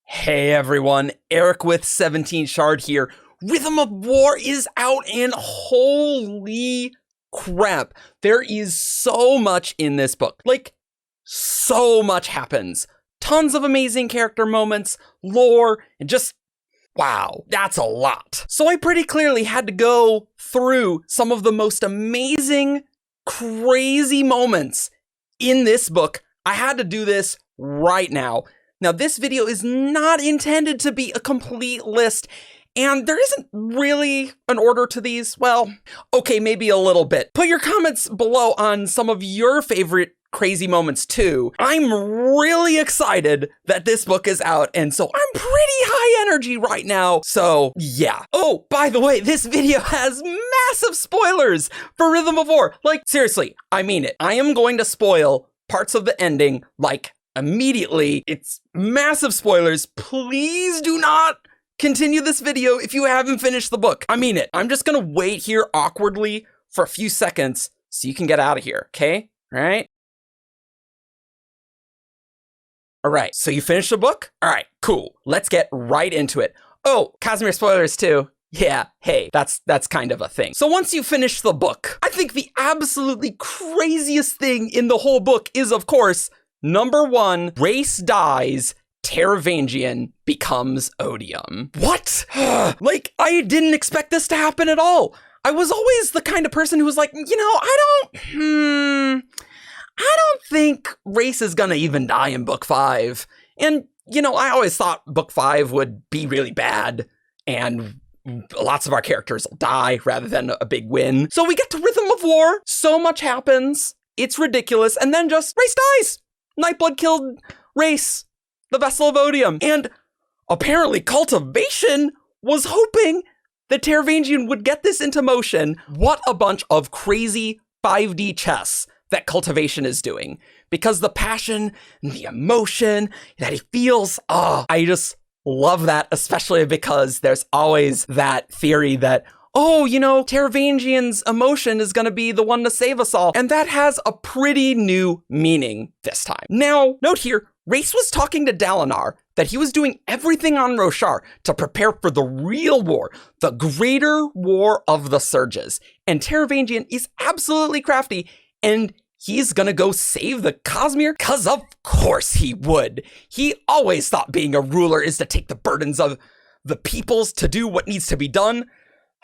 Hey everyone, Eric with 17 Shard here. Rhythm of War is out and holy crap, there is so much in this book. Like, so much happens. Tons of amazing character moments, lore, and just, wow, that's a lot. So I pretty clearly had to go through some of the most amazing, crazy moments in this book. I had to do this right now. Now, this video is not intended to be a complete list, and there isn't really an order to these. Well, okay, maybe a little bit. Put your comments below on some of your favorite crazy moments too. I'm really excited that this book is out, and so I'm pretty high energy right now, so yeah. Oh, by the way, this video has massive spoilers for Rhythm of War. Like, seriously, I mean it. I am going to spoil parts of the ending, like, immediately. It's massive spoilers. Please do not continue this video if you haven't finished the book. I mean it. I'm just gonna wait here awkwardly for a few seconds so you can get out of here, okay? All right? All right, so you finished the book? All right, cool. Let's get right into it. Oh, Cosmere spoilers too. Yeah, hey, that's kind of a thing. So once you finish the book, I think the absolutely craziest thing in the whole book is, of course, number one, Race dies, Taravangian becomes Odium. What? Like, I didn't expect this to happen at all. I was always the kind of person who was like, you know, I don't think Race is gonna even die in book 5. And, you know, I always thought book 5 would be really bad, and lots of our characters will die rather than a big win. So we get to Rhythm of War, so much happens, it's ridiculous, and then just Race dies. Nightblood killed Race, the Vessel of Odium, and apparently Cultivation was hoping that Taravangian would get this into motion. What a bunch of crazy 5D chess that Cultivation is doing, because the passion and the emotion that he feels, I just love that, especially because there's always that theory that, oh, you know, Taravangian's emotion is going to be the one to save us all. And that has a pretty new meaning this time. Now, note here, Race was talking to Dalinar that he was doing everything on Roshar to prepare for the real war, the greater war of the Surges. And Taravangian is absolutely crafty, and he's gonna go save the Cosmere, cause of course he would. He always thought being a ruler is to take the burdens of the peoples to do what needs to be done.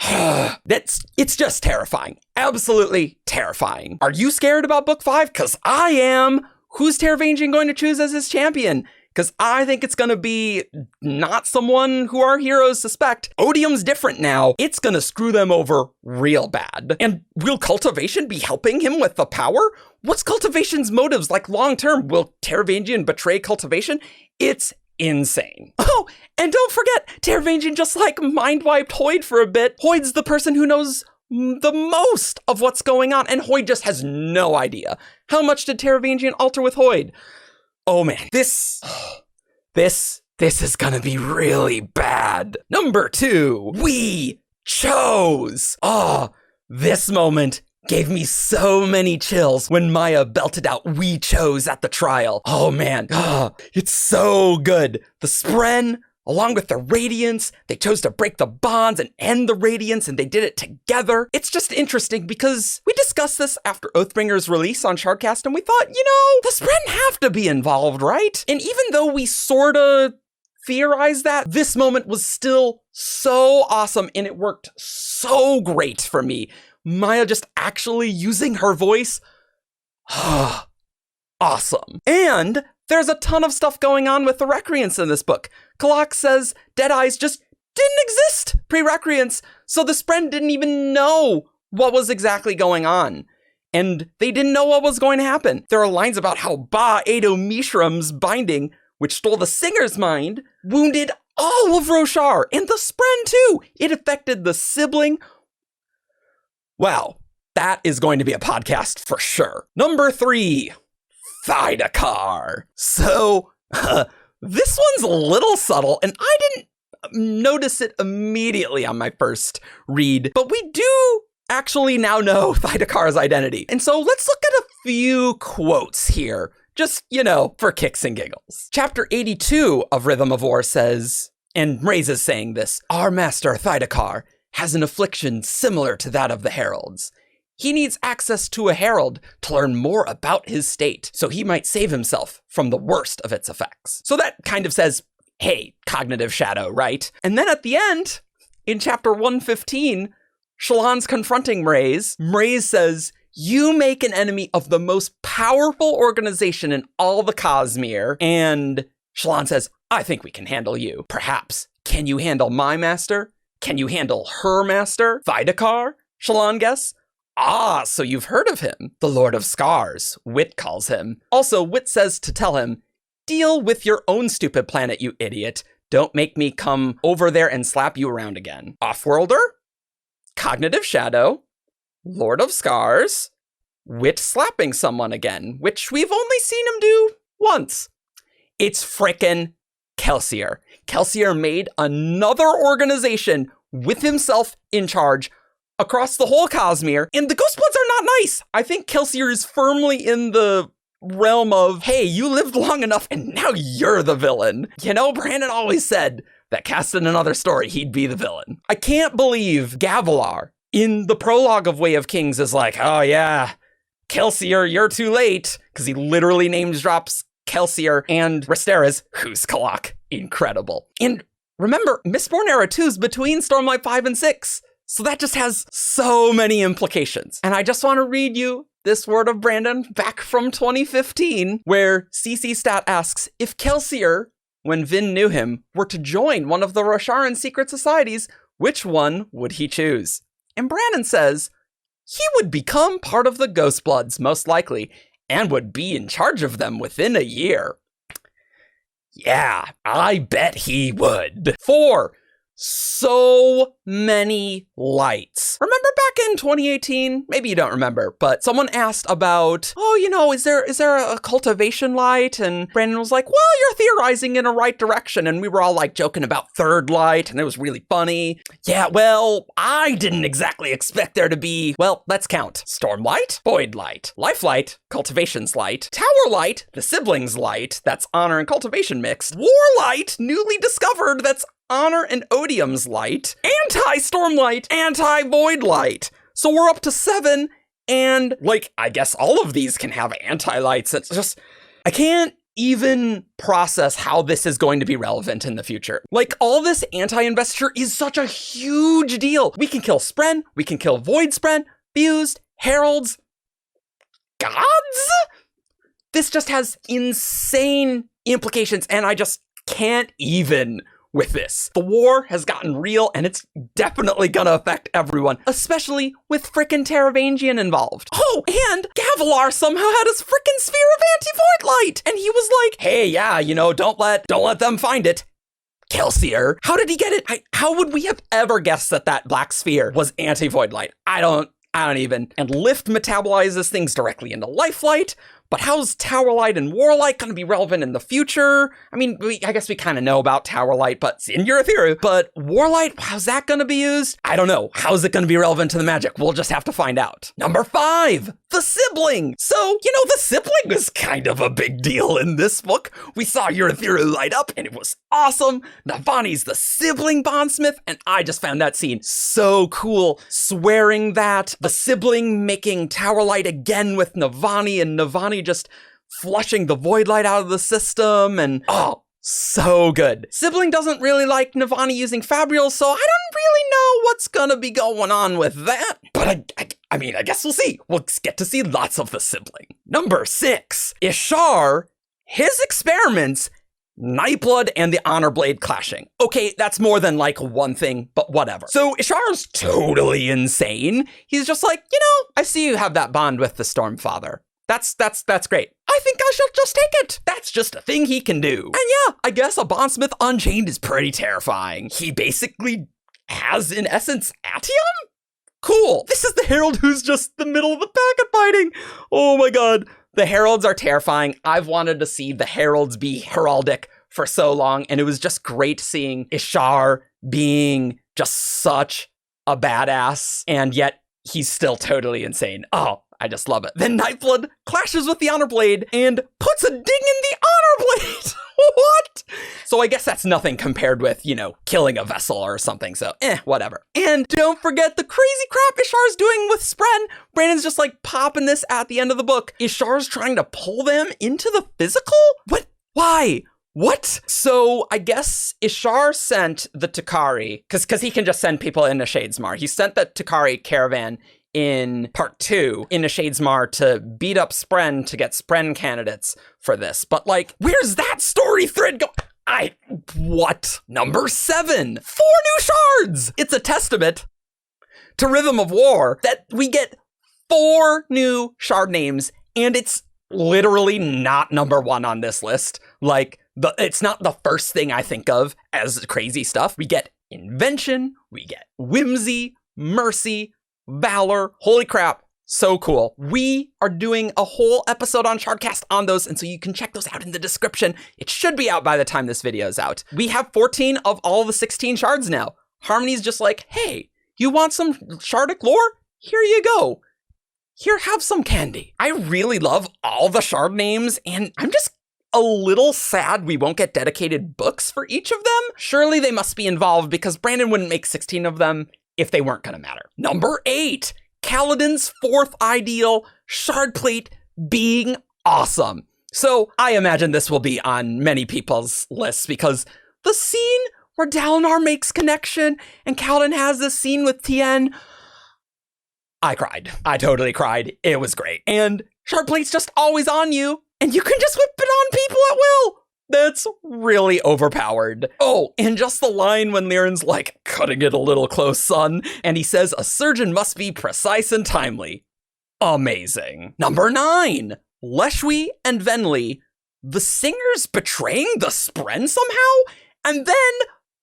It's just terrifying. Absolutely terrifying. Are you scared about book 5? Cause I am. Who's Taravangian going to choose as his champion? Because I think it's going to be not someone who our heroes suspect. Odium's different now. It's going to screw them over real bad. And will Cultivation be helping him with the power? What's Cultivation's motives like long term? Will Taravangian betray Cultivation? It's insane. Oh, and don't forget, Taravangian just like mind-wiped Hoid for a bit. Hoid's the person who knows the most of what's going on, and Hoid just has no idea. How much did Taravangian alter with Hoid? Oh man, this is gonna be really bad. Number 2, we chose. This moment gave me so many chills when Maya belted out "We chose" at the trial. Oh man, it's so good. The Spren, along with the Radiance, they chose to break the bonds and end the Radiance, and they did it together. It's just interesting because we discussed this after Oathbringer's release on Shardcast, and we thought, you know, the Spren have to be involved, right? And even though we sorta theorized that, this moment was still so awesome, and it worked so great for me. Maya just actually using her voice, awesome. And there's a ton of stuff going on with the Recreants in this book. Kalak says Deadeyes just didn't exist pre-Recreants, so the Spren didn't even know what was exactly going on. And they didn't know what was going to happen. There are lines about how Ba Edo Mishram's binding, which stole the Singer's mind, wounded all of Roshar, and the Spren too. It affected the sibling. Wow, that is going to be a podcast for sure. Number 3. Thydakar. So, this one's a little subtle, and I didn't notice it immediately on my first read, but we do actually now know Thydakar's identity. And so let's look at a few quotes here, Just, for kicks and giggles. Chapter 82 of Rhythm of War says, and Mraize is saying this, our master Thydakar has an affliction similar to that of the heralds. He needs access to a herald to learn more about his state, so he might save himself from the worst of its effects. So that kind of says, hey, cognitive shadow, right? And then at the end, in chapter 115, Shallan's confronting Mraize. Mraize says, you make an enemy of the most powerful organization in all the Cosmere. And Shallan says, I think we can handle you. Perhaps. Can you handle my master? Can you handle her master? Thydakar? Shallan guess. Ah, so you've heard of him. The Lord of Scars, Wit calls him. Also, Wit says to tell him, deal with your own stupid planet, you idiot. Don't make me come over there and slap you around again. Offworlder? Cognitive shadow? Lord of Scars? Wit slapping someone again, which we've only seen him do once. It's frickin' Kelsier. Kelsier made another organization with himself in charge across the whole Cosmere, and the Ghostbloods are not nice. I think Kelsier is firmly in the realm of, hey, you lived long enough and now you're the villain. Brandon always said that cast in another story, he'd be the villain. I can't believe Gavilar in the prologue of Way of Kings is like, oh yeah, Kelsier, you're too late, because he literally names drops Kelsier and Restera's Who's Kalak. Incredible. And remember, Mistborn Era 2 is between Stormlight 5 and 6, so that just has so many implications. And I just want to read you this word of Brandon back from 2015, where CC Stat asks, if Kelsier, when Vin knew him, were to join one of the Rosharan secret societies, which one would he choose? And Brandon says, he would become part of the Ghostbloods, most likely, and would be in charge of them within a year. Yeah, I bet he would. 4. So many lights. Remember back in 2018? Maybe you don't remember, but someone asked about, is there a cultivation light? And Brandon was like, well, you're theorizing in a right direction. And we were all like joking about third light, and it was really funny. Yeah, well, I didn't exactly expect there to be, well, let's count. Stormlight, Void Light, Life Light, Cultivation's Light, Tower Light, the Siblings Light, that's Honor and Cultivation mixed, War Light, newly discovered, that's Honor and Odium's Light, Anti-Stormlight, Anti-Void Light. So we're up to 7, and, I guess all of these can have anti-lights. It's just, I can't even process how this is going to be relevant in the future. All this anti-investiture is such a huge deal. We can kill Spren, we can kill Void Spren, Fused, Heralds, Gods? This just has insane implications, and I just can't even with this. The war has gotten real, and it's definitely gonna affect everyone, especially with frickin' Teravangian involved. Oh, and Gavilar somehow had his frickin' sphere of anti-void light, and he was like, hey, yeah, don't let them find it. Kelsier, how did he get it? How would we have ever guessed that black sphere was anti-void light? I don't even. And Lift metabolizes things directly into Life Light, but how's Tower Light and War Light going to be relevant in the future? I mean, I guess we kind of know about Tower Light, but it's in your theory. But War Light, how's that going to be used? I don't know. How's it going to be relevant to the magic? We'll just have to find out. Number 5, the sibling. So, the sibling was kind of a big deal in this book. We saw Urithiru light up, and it was awesome. Navani's the sibling bondsmith, and I just found that scene so cool. Swearing that the sibling making Tower Light again with Navani, and Navani just flushing the void light out of the system, and so good. Sibling doesn't really like Navani using Fabrial, so I don't really know what's gonna be going on with that. But I mean, I guess we'll see. We'll get to see lots of the sibling. Number 6, Ishar, his experiments, Nightblood and the Honor Blade clashing. Okay, that's more than one thing, but whatever. So Ishar's totally insane. He's just like, I see you have that bond with the Stormfather. That's great. I think I shall just take it. That's just a thing he can do. And yeah, I guess a bondsmith unchained is pretty terrifying. He basically has, in essence, Atium? Cool. This is the Herald who's just the middle of the pack at fighting. Oh my god. The Heralds are terrifying. I've wanted to see the Heralds be heraldic for so long, and it was just great seeing Ishar being just such a badass, and yet he's still totally insane. Oh, I just love it. Then Nightblood clashes with the Honor Blade and puts a ding in the Honor Blade. What? So I guess that's nothing compared with, killing a vessel or something. So, whatever. And don't forget the crazy crap Ishar's doing with Spren. Brandon's just like popping this at the end of the book. Ishar's trying to pull them into the physical? What? Why? What? So I guess Ishar sent the Takari, because he can just send people into Shadesmar. He sent the Takari caravan in part 2 into Shadesmar to beat up Spren to get Spren candidates for this. But where's that story thread go? What? Number 7, 4 new shards! It's a testament to Rhythm of War that we get 4 new shard names, and it's literally not number 1 on this list. It's not the first thing I think of as crazy stuff. We get Invention, we get Whimsy, Mercy, Valor. Holy crap, so cool. We are doing a whole episode on Shardcast on those, and so you can check those out in the description. It should be out by the time this video is out. We have 14 of all the 16 shards now. Harmony's just like, hey, you want some Shardic lore? Here you go. Here, have some candy. I really love all the shard names, and I'm just a little sad we won't get dedicated books for each of them. Surely they must be involved because Brandon wouldn't make 16 of them if they weren't gonna matter. Number 8, Kaladin's 4th ideal, shard plate being awesome. So I imagine this will be on many people's lists because the scene where Dalinar makes connection and Kaladin has this scene with Tien, I cried. I totally cried. It was great. And shard plate's just always on you, and you can just whip it on people at will. That's really overpowered. Oh, and just the line when Liren's like, cutting it a little close, son, and he says, a surgeon must be precise and timely. Amazing. Number 9, Leshwi and Venli, the singers betraying the Spren somehow, and then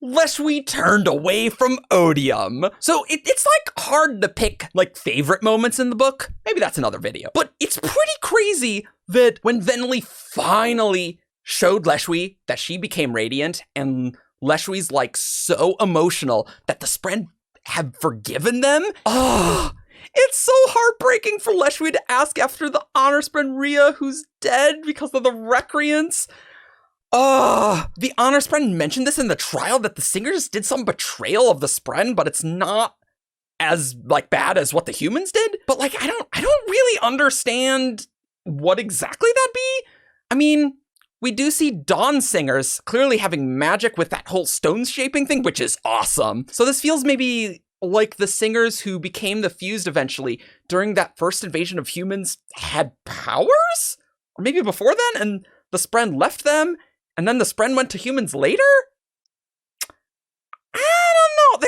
Leshwi turned away from Odium. So it's hard to pick favorite moments in the book. Maybe that's another video. But it's pretty crazy that when Venli finally showed Leshwi that she became radiant, and Leshwi's so emotional that the Spren have forgiven them. Oh, it's so heartbreaking for Leshwi to ask after the Honor Spren Rhea, who's dead because of the recreants. The Honor Spren mentioned this in the trial, that the singers did some betrayal of the Spren, but it's not as bad as what the humans did. But I don't really understand what exactly that'd be. I mean, we do see Dawn singers clearly having magic with that whole stone shaping thing, which is awesome. So this feels maybe like the singers who became the fused eventually during that first invasion of humans had powers? Or maybe before then, and the Spren left them, and then the Spren went to humans later? I don't know.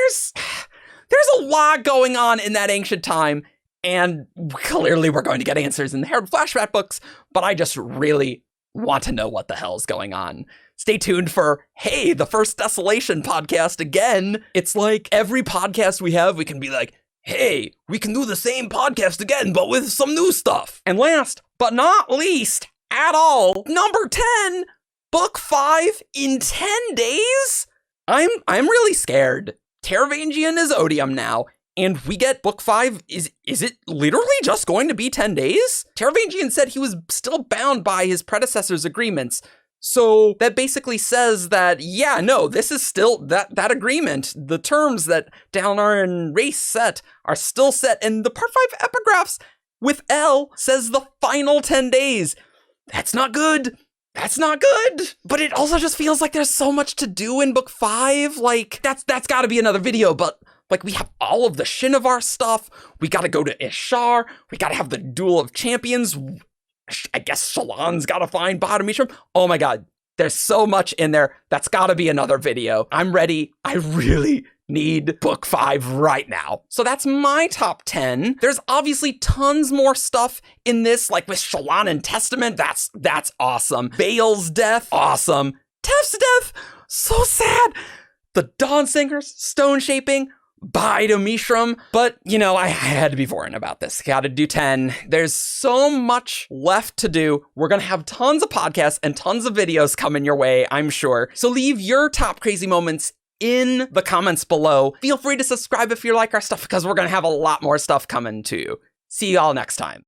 There's a lot going on in that ancient time, and clearly we're going to get answers in the Herald flashback books, but I just really want to know what the hell's going on. Stay tuned for, hey, the First Desolation podcast again. It's like every podcast we have, we can be like, hey, we can do the same podcast again, but with some new stuff. And last but not least at all, number 10, book 5 in 10 days? I'm really scared. Teravangian is Odium now, and we get book 5. Is it literally just going to be 10 days? Teravangian said he was still bound by his predecessor's agreements. So that basically says that, yeah, no, this is still that agreement. The terms that Dalinar and Race set are still set. And the part 5 epigraphs with L says the final 10 days. That's not good. That's not good. But it also just feels like there's so much to do in book 5. That's gotta be another video, but we have all of the Shinovar stuff. We gotta go to Ishar. We gotta have the Duel of Champions. I guess Shallan's gotta find Bottomishram. Oh my god, there's so much in there. That's gotta be another video. I'm ready. I really need book 5 right now. So that's my top 10. There's obviously tons more stuff in this, with Shallan and Testament. That's awesome. Bale's death, awesome. Tef's death, so sad. The Dawn Singers, stone shaping, bye to Mishram. But, I had to be Vorin about this. Gotta do 10. There's so much left to do. We're gonna have tons of podcasts and tons of videos coming your way, I'm sure. So leave your top crazy moments in the comments below. Feel free to subscribe if you like our stuff, because we're gonna have a lot more stuff coming too. See you all next time.